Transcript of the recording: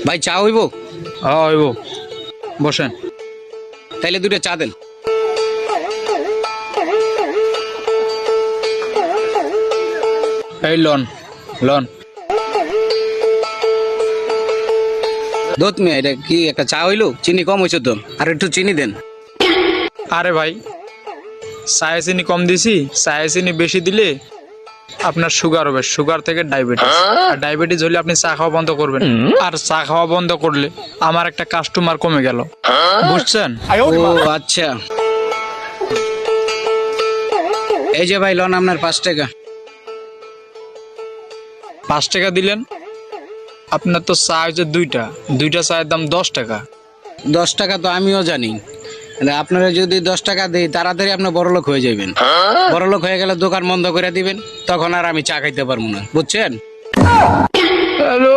ভাই চা হইব? হইব, বসেন। তাইলে দুটো চা দেন। এই লন লন। দোত মিয়া, এটা কি একটা চা হইলো? চিনি কম হয়েছে তো, আর একটু চিনি দেন। আরে ভাই, চায়ে চিনি কম দিছি, চায়ে চিনি বেশি দিলে আপনার সুগার হবে, সুগার থেকে ডায়াবেটিস, আর ডায়াবেটিস হলে আপনি চা খাওয়া বন্ধ করবেন, আর চা খাওয়া বন্ধ করলে আমার একটা কাস্টমার কমে গেল, বুঝছেন? ও আচ্ছা, এই যে ভাই লন আপনার 5 টাকা। 5 টাকা দিলেন? আপনার তো চা হচ্ছে দুইটা চায়ের দাম 10 টাকা। 10 টাকা তো আমিও জানি, আপনারা যদি 10 টাকা দিই তাড়াতাড়ি আপনি বড়লোক হয়ে যাবেন। বড়লোক হয়ে গেলে দোকান বন্ধ করে দিবেন, তখন আর আমি চা খাইতে পারবো না, বুঝছেন? হ্যালো।